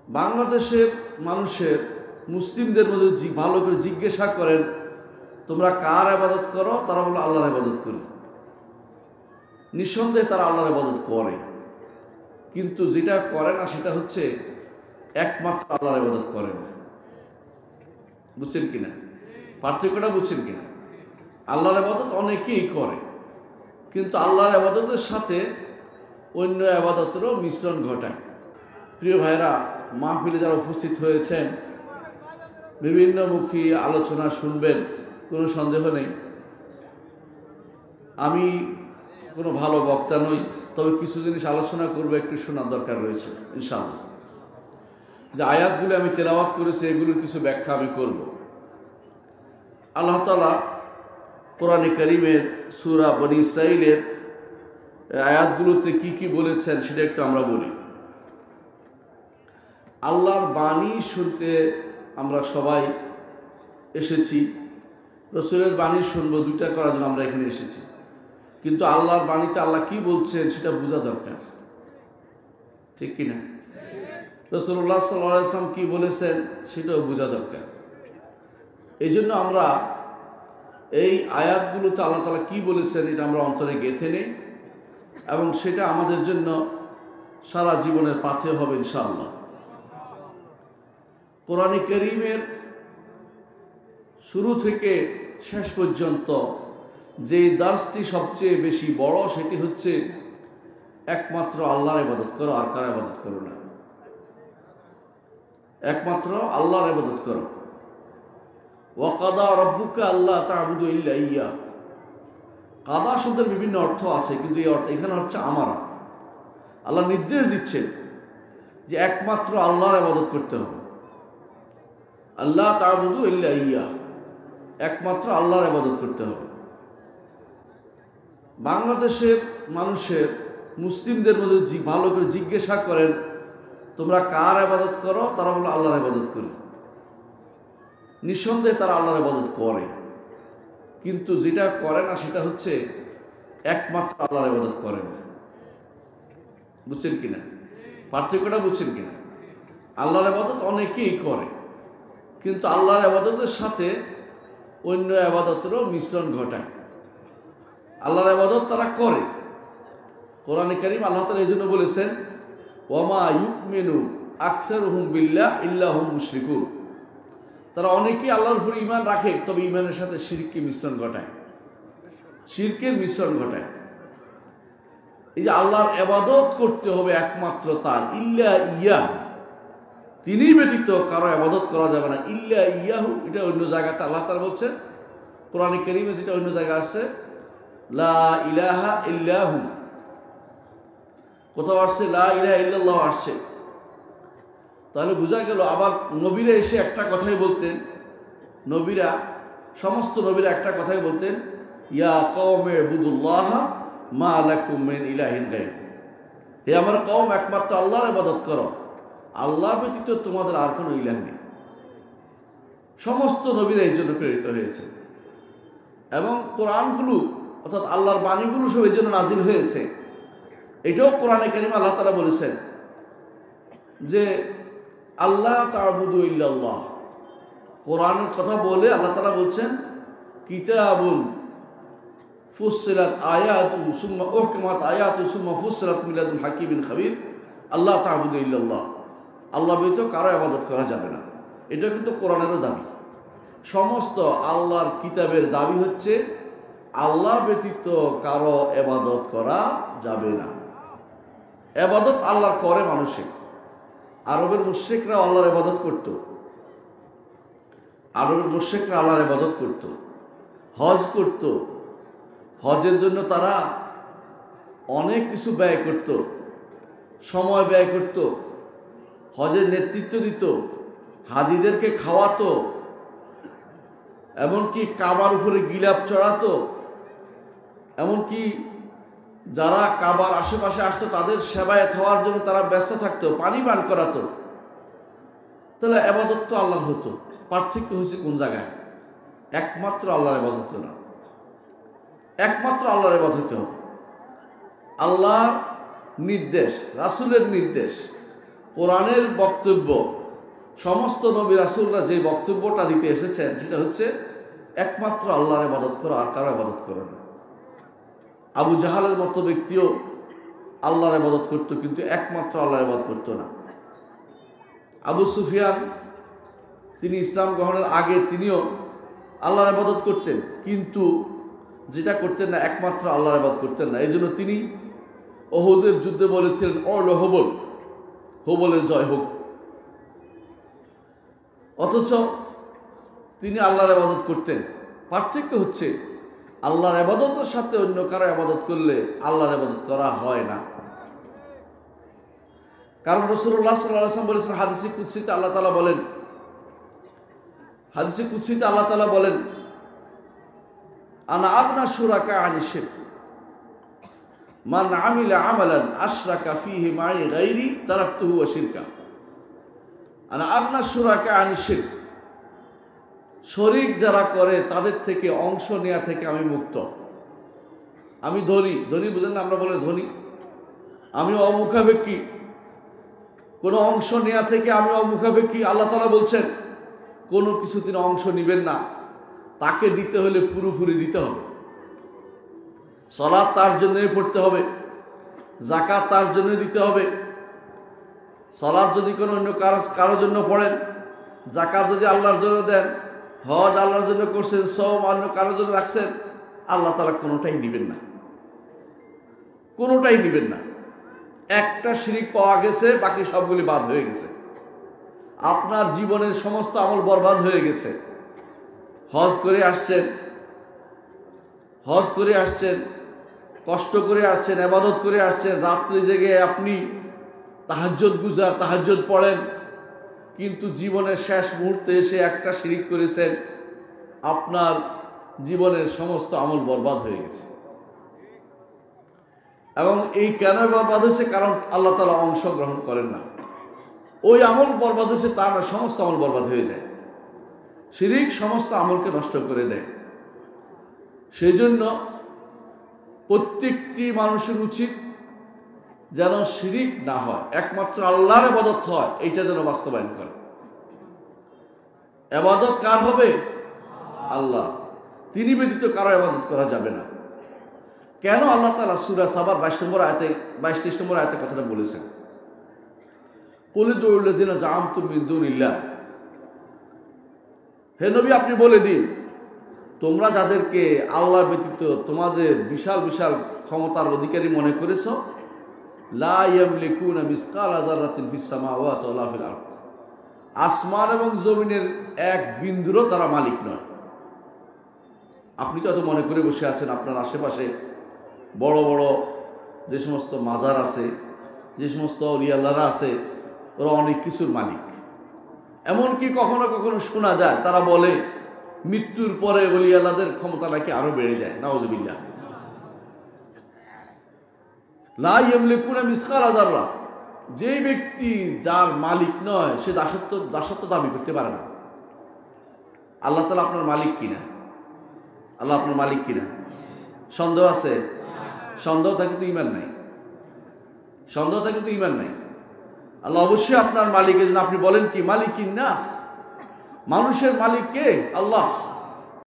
বাংলাদেশের মানুষের মুসলিমদের মধ্যে ভালো করে জিজ্ঞাসা করেন, তোমরা কার ইবাদত করো? তারা বলে আল্লাহর ইবাদত করি। নিঃসন্দেহে তারা আল্লাহর ইবাদত করে, কিন্তু যেটা করে না সেটা হচ্ছে একমাত্র আল্লাহর ইবাদত করে না। বুঝছেন কিনা? পার্থক্যটা বুঝছেন কিনা? আল্লাহর ইবাদত অনেকেই করে, কিন্তু আল্লাহর ইবাদতের সাথে অন্য ইবাদতেরও মিশ্রণ ঘটায়। প্রিয় ভাইরা, মাহফিলে যারা উপস্থিত হয়েছেন, বিভিন্নমুখী আলোচনা শুনবেন, কোনো সন্দেহ নেই। আমি কোনো ভালো বক্তা নই, তবে কিছু জিনিস আলোচনা করবো, একটু শোনার দরকার রয়েছে ইনশাআল্লাহ। যে আয়াতগুলো আমি তেলাওয়াত করেছি এগুলোর কিছু ব্যাখ্যা আমি করব। আল্লাহ তাআলা কোরআনে কারীমের সূরা বনী ইসরাঈলের আয়াতগুলোতে কি কি বলেছেন সেটা একটু আমরা বলি। আল্লাহর বাণী শুনতে আমরা সবাই এসেছি, রাসূলের বাণী শুনবো, দুইটা করার জন্য আমরা এখানে এসেছি। কিন্তু আল্লাহর বাণীতে আল্লাহ কি বলছেন সেটা বোঝা দরকার, ঠিক কিনা? রাসূলুল্লাহ সাল্লাল্লাহু আলাইহি ওয়াসাল্লাম কি বলেছেন সেটাও বোঝা দরকার। এই জন্য আমরা এই আয়াতগুলোতে আল্লাহ তাআলা কি বলেছেন এটা আমরা অন্তরে গেঁথে নেই, এবং সেটা আমাদের জন্য সারা জীবনের পাথেয় হবে ইনশাআল্লাহ। কোরআনে কারীমের শুরু থেকে শেষ পর্যন্ত যে দার্সটি সবচেয়ে বেশি বড়, সেটি হচ্ছে একমাত্র আল্লাহর ইবাদত করো, আর কার ইবাদত করো না। একমাত্র আল্লাহর ইবাদত করো। ওয়া কাদা রাব্বুকা আল্লা তা'বুদু ইল্লা ইয়্যাহ। কাদা শব্দের বিভিন্ন অর্থ আছে, কিন্তু এই অর্থ এখানে হচ্ছে আমারা। আল্লাহ নির্দেশ দিচ্ছেন যে একমাত্র আল্লাহর ইবাদত করতে হবে। আল্লাহ তা'বুদু ইল্লা ইয়্যাহ, একমাত্র আল্লাহর ইবাদত করতে হবে। বাংলাদেশের মানুষের মুসলিমদের মধ্যে ভালো করে জিজ্ঞাসা করেন, তোমরা কার ইবাদত করো? তারা বলে আল্লাহর ইবাদত করি। নিঃসন্দেহে তারা আল্লাহর ইবাদত করে, কিন্তু যেটা করে না সেটা হচ্ছে একমাত্র আল্লাহর ইবাদত করে না। বুঝছেন কিনা? পার্থক্যটা বুঝছেন কিনা? আল্লাহর ইবাদত অনেকেই করে, কিন্তু আল্লাহর ইবাদতের সাথে অন্য ইবাদতেরও মিশ্রণ ঘটায়। আল্লাহর ইবাদত তারা করে। কোরআনে কারীম আল্লাহ তাআলা এই জন্য বলেছেন, ওয়ামা ইউমিনু আকসারুহুম বিল্লাহ ইল্লা হুম মুশরিকুন। তারা অনেকেই আল্লাহর উপর ঈমান রাখে, তবে ঈমানের সাথে শিরকের মিশ্রণ ঘটায়, শিরকের মিশ্রণ ঘটায়। এই যে আল্লাহর ইবাদত করতে হবে একমাত্র তার, ইল্লা ইয়্যাহ, তিনি ব্যতীত কারো ইবাদত করা যাবে না। ইল্লা ইয়্যাহু, এটা অন্য জায়গাতে আল্লাহ তাআলা বলছেন। কোরআনে কারীমে যেটা অন্য জায়গায় আছে লা ইলাহা ইল্লাহু, কোথাও আসছে লা ইলাহা ইল্লাল্লাহ আসছে। তাহলে বোঝা গেল, আবার নবীরা এসে একটা কথাই বলতেন, নবীরা, সমস্ত নবীরা একটা কথাই বলতেন, ইয়া কওমে ইবুদুল্লাহ মা লাকুম মিন ইলাহিন গায়রু। হে আমার কওম, একমাত্র আল্লাহর ইবাদত করো, আল্লাহ ব্যতীত তোমাদের আর কোনো ইলাহ নেই। সমস্ত নবীরা এই জন্য প্রেরিত হয়েছে, এবং কোরআনগুলো অর্থাৎ আল্লাহর বাণীগুলো সব এই জন্য নাজিল হয়েছে। এটাও কোরআনে কারীমে আল্লাহ তাআলা বলেছেন যে আল্লাহ তা'বুদু ইল্লাল্লাহ। কোরআনের কথা বলে আল্লাহ তাআলা বলছেন, কিতাবুন ফুসসিলাত আয়াতু সুম্মা উহকিমাত আয়াতু সুম্মা ফুসসিলাত মিন লাদুন হাকিমিন খাবীর। আল্লাহ তা'বুদু ইল্লাল্লাহ, আল্লাহ ব্যতীত কারো ইবাদত করা যাবে না। এটা কিন্তু কোরআনেরও দাবি। সমস্ত আল্লাহর কিতাবের দাবি হচ্ছে আল্লাহ ব্যতীত কারো ইবাদত করা যাবে না। ইবাদত আল্লাহ করে মানুষে। আরবের মুশরিকরা আল্লাহর ইবাদত করত, আরবের মুশরিকরা আল্লাহর ইবাদত করত, হজ করত। হজের জন্য তারা অনেক কিছু ব্যয় করত, সময় ব্যয় করত, হজের নেতৃত্ব দিত, হাজিদেরকে খাওয়াতো, এমনকি কাবার উপরে গিলাপ চড়াতো, এমনকি যারা কাবার আশেপাশে আসতো তাদের সেবায় হওয়ার জন্য তারা ব্যস্ত থাকতো, পানি পান করাতো। তাহলে ইবাদত তো আল্লাহর হতো। পার্থক্য হয়েছে কোন জায়গায়? একমাত্র আল্লাহর ইবাদত না, একমাত্র আল্লাহর ইবাদত হতে হবে। আল্লাহর নির্দেশ, রাসূলের নির্দেশ, কোরআনের বক্তব্য, সমস্ত নবী রাসূলরা যে বক্তব্যটা দিতে এসেছেন সেটা হচ্ছে একমাত্র আল্লাহর ইবাদত করো, আর কারো ইবাদত করো না। আবু জাহালের মতো ব্যক্তিও আল্লাহর ইবাদত করত, কিন্তু একমাত্র আল্লাহর ইবাদত করত না। আবু সুফিয়ান, তিনি ইসলাম গ্রহণের আগে তিনিও আল্লাহর ইবাদত করতেন, কিন্তু যেটা করতেন না, একমাত্র আল্লাহর ইবাদত করতেন না। এই জন্য তিনি উহুদের যুদ্ধে বলেছিলেন, হবল, হবলের জয় হোক। অথচ তিনি আল্লাহর ইবাদত করতেন। পার্থক্য হচ্ছে আল্লাহর ইবাদতের সাথে অন্য কারো ইবাদত করলে আল্লাহর ইবাদত করা হয় না। কারণ রাসূলুল্লাহ সাল্লাল্লাহু আলাইহি ওয়াসাল্লাম বলেছেন, হাদিসে কুদসিতে আল্লাহ তাআলা বলেন, হাদিসে কুদসিতে আল্লাহ তাআলা বলেন, আনা আগনা শুরাকা আনি শিরক, মান আমিলা আমালান আশরাকা ফীহি মাই গায়রি তারাকতুহু ওয়া শিরকা। আনা আগনা শুরাকা আনি শিরক, শরীক যারা করে তাদের থেকে অংশ নেওয়া থেকে আমি মুক্ত। আমি ধনী, ধনী বুঝেন না, আমরা বলে ধনী, আমি অমুখাপেক্ষী, কোনো অংশ নেওয়া থেকে আমি অমুখাপেক্ষী। আল্লাহ তাআলা বলছেন কোনো কিছু তিনি অংশ নেবেন না, তাকে দিতে হলে পুরোপুরি দিতে হবে। সালাত তার জন্যই পড়তে হবে, যাকাত তার জন্য দিতে হবে। সালাত যদি কোনো অন্য কারোর জন্য পড়েন, যাকাত যদি আল্লাহর জন্য দেন, হজ আল্লাহর জন্য করছেন, সওম অন্য কারোর জন্য রাখছেন, আল্লাহ তাআলা কোনোটাই নেবেন না, কোনোটাই নেবেন না। একটা শিরিক পাওয়া গেছে, বাকি সবগুলি বাদ হয়ে গেছে। আপনার জীবনের সমস্ত আমল বরবাদ হয়ে গেছে। হজ করে আসছেন, কষ্ট করে আসছেন, ইবাদত করে আসছেন, রাত্রি জেগে আপনি তাহাজ্জুদ গুজার, তাহাজ্জুদ পড়েন, কিন্তু জীবনের শেষ মুহূর্তে এসে একটা শিরিক করেছেন, আপনার জীবনের সমস্ত আমল বরবাদ হয়ে গেছে। এবং এই কেন বরবাদ হয়েছে? কারণ আল্লাহ তাআলা অংশগ্রহণ করেন না। ওই আমল বরবাদ হয়েছে তা না, সমস্ত আমল বরবাদ হয়ে যায়। শিরিক সমস্ত আমলকে নষ্ট করে দেয়। সেই জন্য প্রত্যেকটি মানুষের উচিত যেন শিরিক না হয়, একমাত্র আল্লাহর ইবাদত হয়, এইটা যেন বাস্তবায়ন করে। ইবাদত কার হবে? আল্লাহ, তিনি ব্যতীত কারো ইবাদত করা যাবে না। কেন আল্লাহ তাআলা সূরা সাবার 22 নম্বর আয়াতে 22-23 নম্বর আয়াতে কথাটা বলেছেন? কুল উদউল লাযিনা জাআমতুম মিন দুনিল্লাহ, হে নবী আপনি বলে দিন, তোমরা যাদেরকে আল্লাহ ব্যতীত তোমাদের বিশাল বিশাল ক্ষমতার অধিকারী মনে করেছো, লা ইয়ামলিকুনা মিসকালা যাররাতিন ফিস সামাওয়াতি ওয়ালা ফিল আরদ, আসমান এবং জমিনের এক বিন্দুরও তারা মালিক নয়। আপনি তো এত মনে করে বসে আছেন, আপনার আশেপাশে বড় বড় যে সমস্ত মাজার আছে, যে সমস্ত আউলিয়া আল্লাহরা আছে, ওরা অনেক কিছুর মালিক। এমনকি কখনো কখনো শোনা যায় তারা বলে মৃত্যুর পরে আউলিয়া আল্লাহদের ক্ষমতা নাকি আরো বেড়ে যায়। নাউযুবিল্লাহ। লা ইয়ামলিকুনা মিসকালা যাররা, যে ব্যক্তি যার মালিক নয় সে দাসত্ব দাবি করতে পারে না। আল্লাহ তাআলা আপনার মালিক কিনা? আল্লাহ আপনার মালিক কিনা? সন্দেহ আছে? সন্দেহ থাকে তো ঈমান নাই, সন্দেহ থাকে তো ঈমান নাই। আল্লাহ অবশ্যই আপনার মালিক। এজন্য আপনি বলেন কি, মালিকিন নাস, মানুষের মালিক কে? আল্লাহ।